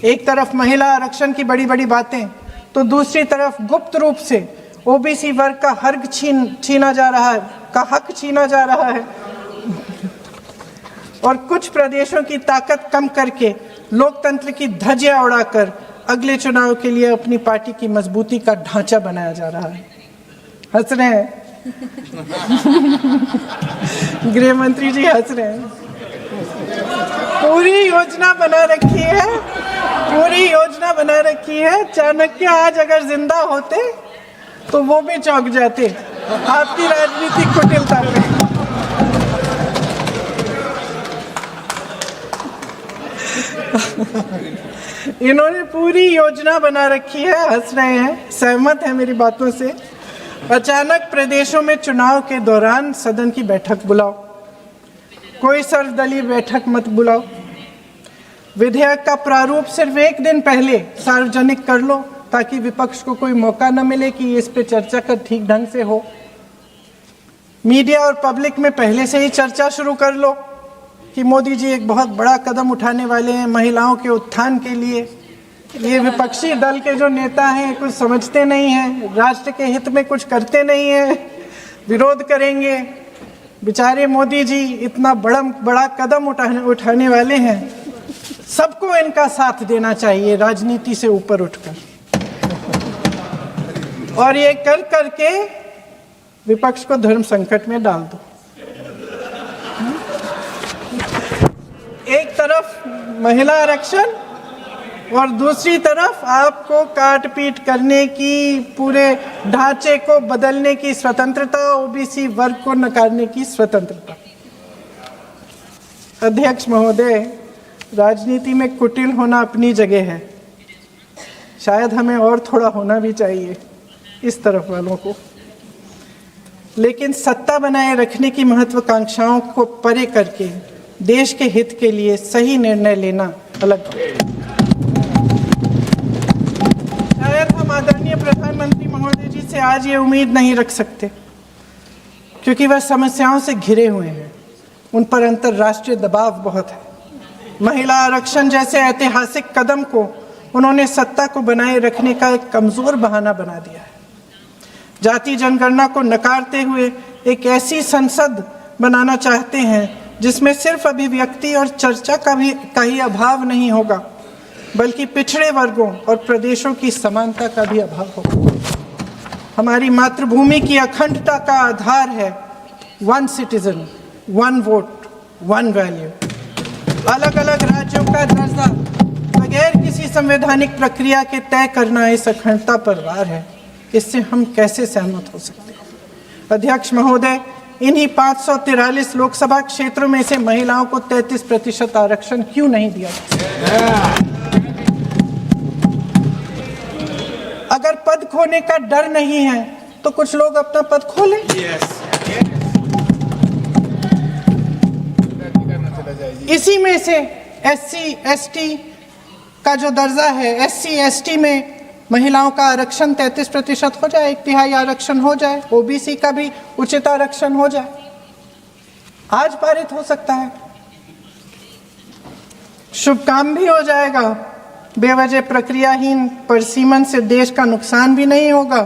एक तरफ महिला आरक्षण की बड़ी बड़ी बातें, तो दूसरी तरफ गुप्त रूप से ओबीसी वर्ग का हक छीना जा रहा है और कुछ प्रदेशों की ताकत कम करके लोकतंत्र की धज्जियां उड़ाकर अगले चुनाव के लिए अपनी पार्टी की मजबूती का ढांचा बनाया जा रहा है। हंस रहे हैं गृह मंत्री जी, हंस रहे हैं। पूरी योजना बना रखी है। चाणक्य आज अगर जिंदा होते तो वो भी चौंक जाते आपकी राजनीतिक कुटिलता पे। इन्होंने पूरी योजना बना रखी है। हंस रहे हैं, सहमत है मेरी बातों से। अचानक प्रदेशों में चुनाव के दौरान सदन की बैठक बुलाओ, कोई सर्वदलीय बैठक मत बुलाओ। विधेयक का प्रारूप सिर्फ एक दिन पहले सार्वजनिक कर लो ताकि विपक्ष को कोई मौका न मिले कि इस पे चर्चा कर ठीक ढंग से हो। मीडिया और पब्लिक में पहले से ही चर्चा शुरू कर लो कि मोदी जी एक बहुत बड़ा कदम उठाने वाले हैं महिलाओं के उत्थान के लिए। ये विपक्षी दल के जो नेता हैं कुछ समझते नहीं हैं, राष्ट्र के हित में कुछ करते नहीं हैं, विरोध करेंगे। बेचारे मोदी जी इतना बड़ा कदम उठाने वाले हैं, सबको इनका साथ देना चाहिए राजनीति से ऊपर उठकर। और ये कर करके विपक्ष को धर्म संकट में डाल दो। एक तरफ महिला आरक्षण और दूसरी तरफ आपको काट पीट करने की, पूरे ढांचे को बदलने की स्वतंत्रता, ओबीसी वर्ग को नकारने की स्वतंत्रता। अध्यक्ष महोदय, राजनीति में कुटिल होना अपनी जगह है, शायद हमें और थोड़ा होना भी चाहिए इस तरफ वालों को, लेकिन सत्ता बनाए रखने की महत्वाकांक्षाओं को परे करके देश के हित के लिए सही निर्णय लेना अलग है। शायद हम आदरणीय प्रधानमंत्री महोदय जी से आज ये उम्मीद नहीं रख सकते क्योंकि वह समस्याओं से घिरे हुए हैं, उन पर अंतर्राष्ट्रीय दबाव बहुत है। महिला आरक्षण जैसे ऐतिहासिक कदम को उन्होंने सत्ता को बनाए रखने का एक कमजोर बहाना बना दिया है। जाति जनगणना को नकारते हुए एक ऐसी संसद बनाना चाहते हैं जिसमें सिर्फ अभिव्यक्ति और चर्चा का ही अभाव नहीं होगा, बल्कि पिछड़े वर्गों और प्रदेशों की समानता का भी अभाव होगा। हमारी मातृभूमि की अखंडता का आधार है one citizen, one vote, one value. अलग अलग राज्यों का दर्जा बगैर किसी संवैधानिक प्रक्रिया के तय करना इस अखंडता पर वार है। इससे हम कैसे सहमत हो सकते हैं? अध्यक्ष महोदय, इन्हीं 543 लोकसभा क्षेत्रों में से महिलाओं को 33% आरक्षण क्यों नहीं दिया? अगर पद खोने का डर नहीं है तो कुछ लोग अपना पद खो लें। इसी में से SC ST का जो दर्जा है, SC ST में महिलाओं का आरक्षण 33% हो जाए, 1/3 आरक्षण हो जाए, ओबीसी का भी उचित आरक्षण हो जाए, आज पारित हो सकता है। शुभ काम भी हो जाएगा, बेवजह प्रक्रियाहीन परिसीमन से देश का नुकसान भी नहीं होगा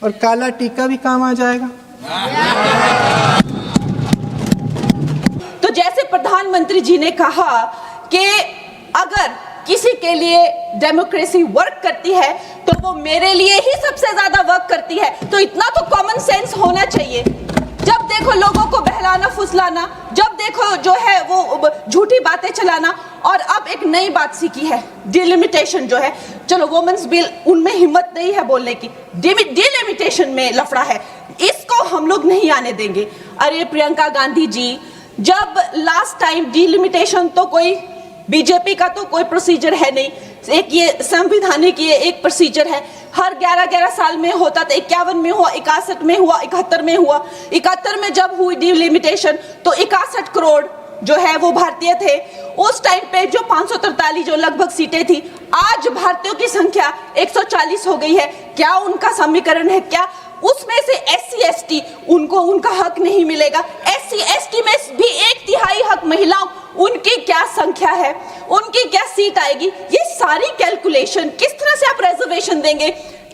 और काला टीका भी काम आ जाएगा। तो जैसे प्रधानमंत्री जी ने कहा कि अगर किसी के लिए डेमोक्रेसी वर्क करती है तो वो मेरे लिए ही सबसे ज्यादा वर्क करती है, तो इतना तो कॉमन सेंस होना चाहिए। जब देखो लोगों को बहलाना फुसलाना, जब देखो जो है वो झूठी बातें चलाना, और अब एक नई बात सीखी है, डिलिमिटेशन जो है। चलो वुमेन्स बिल, उनमें हिम्मत नहीं है बोलने की, डिलिमिटेशन में लफड़ा है, इसको हम लोग नहीं आने देंगे। अरे प्रियंका गांधी जी, जब लास्ट टाइम डिलिमिटेशन तो कोई बीजेपी का तो कोई प्रोसीजर है नहीं, एक ये संविधानिक ये एक प्रोसीजर है, हर 11-11 साल में होता था। 51 में हुआ, 61 में हुआ, 71 में हुआ। 71 में जब हुई डिलिमिटेशन तो 61 करोड़ जो है वो भारतीय थे। उस टाइम पे जो 543 जो लगभग सीटें थी, आज भारतीयों की संख्या 140 हो गई है। क्या उनका समीकरण है? क्या उसमें से SC ST उनको उनका हक नहीं मिलेगा। SC ST में भी 1/3 हक महिलाओं, उनकी क्या संख्या है, उनकी क्या सीट आएगी, ये सारी कैलकुलेशन किस तरह से आप रिजर्वेशन देंगे?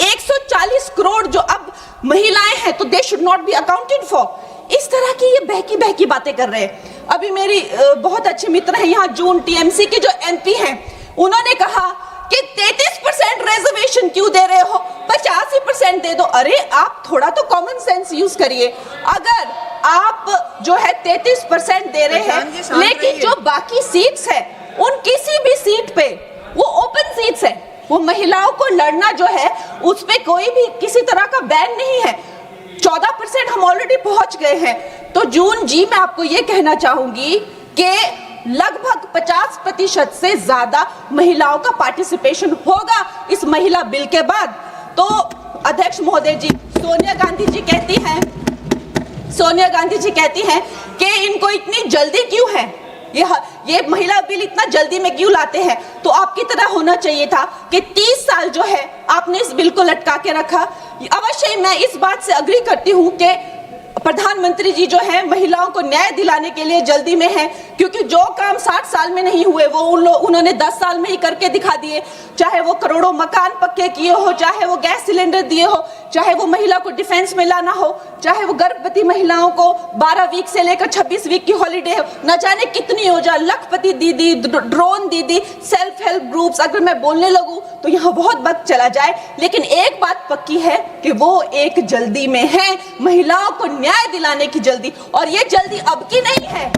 140 करोड़ जो अब महिलाएं हैं तो they should not be accounted for. इस तरह की ये बहकी बहकी बातें कर रहे हैं। अभी मेरी बहुत अच्छे मित्र हैं यहाँ जून TMC के जो MP हैं, उन्होंने कहा कि 33% रिजर्वेशन क्यों दे रहे हो, 85% दे दो। अरे आप थोड़ा तो कॉमन सेंस यूज करिए। अगर आप जो है 33% दे रहे हैं, लेकिन जो बाकी सीट्स है उन किसी भी सीट पे वो ओपन सीट्स है, वो महिलाओं को लड़ना जो है उस पे कोई भी किसी तरह का बैन नहीं है। 14% हम ऑलरेडी पहुंच गए हैं। तो जून जी मैं आपको ये कहना चाहूंगी कि लगभग 50% से ज्यादा महिलाओं का पार्टिसिपेशन होगा इस महिला बिल के बाद। तो अध्यक्ष महोदय जी, सोनिया गांधी जी कहती हैं कि इनको इतनी जल्दी क्यों है, ये महिला बिल इतना जल्दी में क्यों लाते हैं? तो आपकी तरह होना चाहिए था कि 30 साल जो है आपने इस बिल को लटका के रखा। अवश्य मैं इस बात से अग्री करती हूँ कि प्रधानमंत्री जी जो है महिलाओं को न्याय दिलाने के लिए जल्दी में है, क्योंकि जो काम 60 साल में नहीं हुए वो उन्होंने 10 साल में ही करके दिखा दिए। चाहे वो करोड़ों मकान पक्के किए हो, चाहे वो गैस सिलेंडर दिए हो, चाहे वो महिला को डिफेंस में लाना हो, चाहे वो गर्भवती महिलाओं को 12 वीक से लेकर 26 वीक की हॉलीडे हो, न जाने कितनी योजना, लखपति दीदी, ड्रोन दीदी, सेल्फ हेल्प ग्रुप्स, अगर मैं बोलने लगूं तो यहाँ बहुत वक्त चला जाए। लेकिन एक बात पक्की है कि वो एक जल्दी में है, महिलाओं को न्याय दिलाने की जल्दी। और ये जल्दी अब की नहीं है,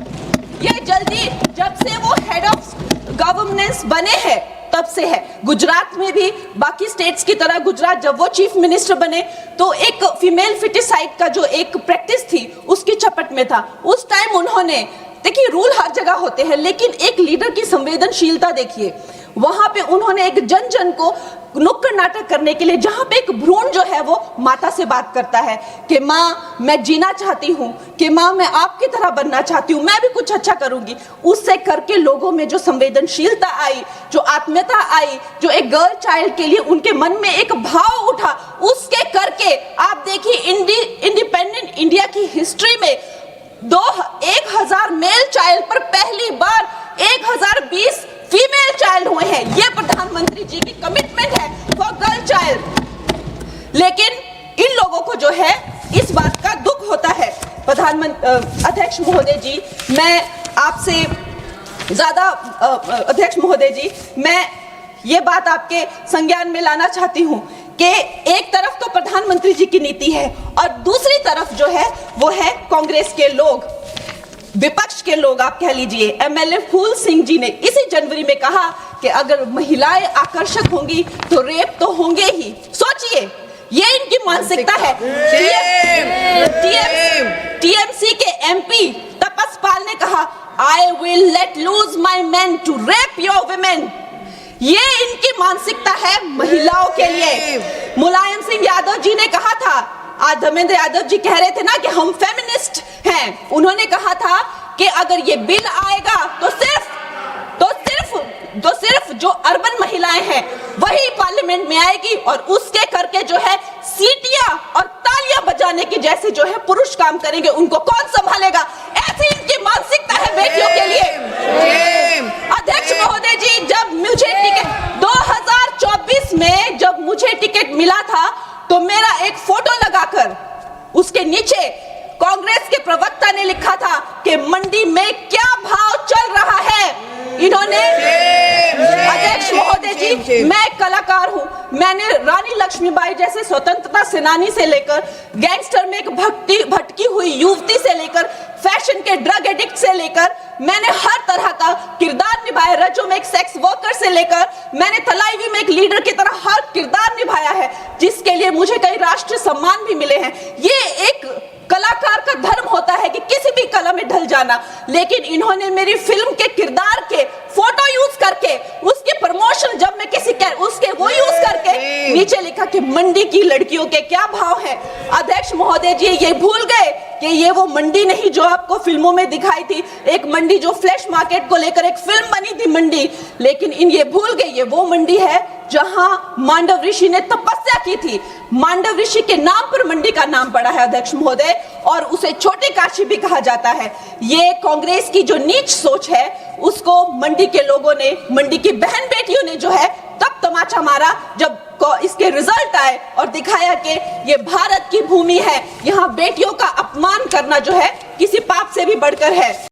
ये जल्दी जब से वो हेड ऑफ गवर्नेंस बने हैं तब से है। गुजरात में भी बाकी स्टेट्स की तरह गुजरात जब वो चीफ मिनिस्टर बने तो एक फीमेल फिटिसाइड का जो एक प्रैक्टिस थी उसकी चपेट में था। उस टाइम उन्होंने, देखिए रूल हर जगह होते हैं, लेकिन एक लीडर की संवेदनशीलता देखिए, वहां पे उन्होंने एक जन जन को नुक्कड़ नाटक करने के लिए, जहां पे एक भ्रूण जो है वो माता से बात करता है कि माँ मैं जीना चाहती हूँ, कि माँ मैं आपकी तरह बनना चाहती हूँ, मैं भी कुछ अच्छा करूंगी, उससे करके लोगों में जो संवेदनशीलता आई, जो आत्मीयता आई, जो एक गर्ल चाइल्ड के लिए उनके मन में एक भाव उठा, उसके करके आप देखिए इंडिपेंडेंट इंडिया की हिस्ट्री में 1000 मेल चाइल्ड पर पहली बार 1020 फीमेल चाइल्ड हुए हैं। ये प्रधानमंत्री जी की कमिटमेंट है फॉर गर्ल चाइल्ड। लेकिन इन लोगों को जो है इस बात का दुख होता है। अध्यक्ष महोदय जी, मैं आपसे ज्यादा अध्यक्ष महोदय जी, मैं ये बात आपके संज्ञान में लाना चाहती हूँ कि एक तरफ तो प्रधानमंत्री जी की नीति है और दूसरी तरफ जो है वो है कांग्रेस के लोग, विपक्ष के लोग आप कह लीजिए। MLA फूल सिंह जी ने इसी जनवरी में कहा कि अगर महिलाएं आकर्षक होंगी तो रेप तो होंगे ही। सोचिए, ये इनकी मानसिकता है। TMC के MP तपस पाल ने कहा, I will let loose my men to rape your women। ये इनकी मानसिकता है महिलाओं के लिए। मुलायम सिंह यादव जी ने कहा था, आज धर्मेंद्र यादव जी कह रहे थे ना कि हम फेमिनिस्ट हैं, उन्होंने कहा था कि अगर ये बिल आएगा तो सिर्फ जो अर्बन महिलाएं हैं वही पार्लियामेंट में आएगी और उसके करके जो है सीटियां और तालियां बजाने के जैसे जो है पुरुष काम करेंगे, उनको कौन संभालेगा? ऐसी इनकी मानसिकता है बेटियों के लिए। अध्यक्ष महोदय जी, जब मुझे टिकट 2024 में जब मुझे टिकट मिला था तो मेरा एक फोटो लगाकर उसके नीचे कांग्रेस के प्रवक्ता ने लिखा था कि मंडी में क्या भाव चल रहा है। इन्होंने, अध्यक्ष महोदय जी, मैं कलाकार हूं, मैंने रानी लक्ष्मीबाई जैसे स्वतंत्रता सेनानी से लेकर गैंगस्टर में एक भटकी हुई युवती से लेकर फैशन के ड्रग एडिक्ट से लेकर मैंने हर तरह का किरदार निभाया। रजो में एक सेक्स वर्कर से लेकर मैंने तलाईवी में एक लीडर की तरह हर किरदार निभाया है, जिसके लिए मुझे कई राष्ट्रीय सम्मान भी मिले हैं। ये एक कलाकार का धर्म होता है कि किसी भी कला में ढल जाना, लेकिन इन्होंने मेरी फिल्म के किरदार के फोटो यूज करके उसकी प्रमोशन, जब मैं किसी उसके वो यूज करके नीचे लिखा कि मंडी की लड़कियों के क्या भाव है। अध्यक्ष महोदय जी ये भूल गए कि ये वो मंडी नहीं जो आपको फिल्मों में दिखाई थी, एक मंडी जो फ्लैश मार्केट को लेकर एक फिल्म बनी थी मंडी, लेकिन ये भूल गई ये वो मंडी है जहां मांडव ऋषि ने तपस्या की थी। मांडव ऋषि के नाम पर मंडी का नाम पड़ा है अध्यक्ष महोदय, और उसे छोटी काशी भी कहा जाता है। ये कांग्रेस की जो नीच सोच है उसको मंडी के लोगों ने, मंडी की बहन बेटियों ने जो है तब तमाचा मारा जब इसके रिजल्ट आए और दिखाया कि ये भारत की भूमि है, यहाँ बेटियों का अपमान करना जो है किसी पाप से भी बढ़कर है।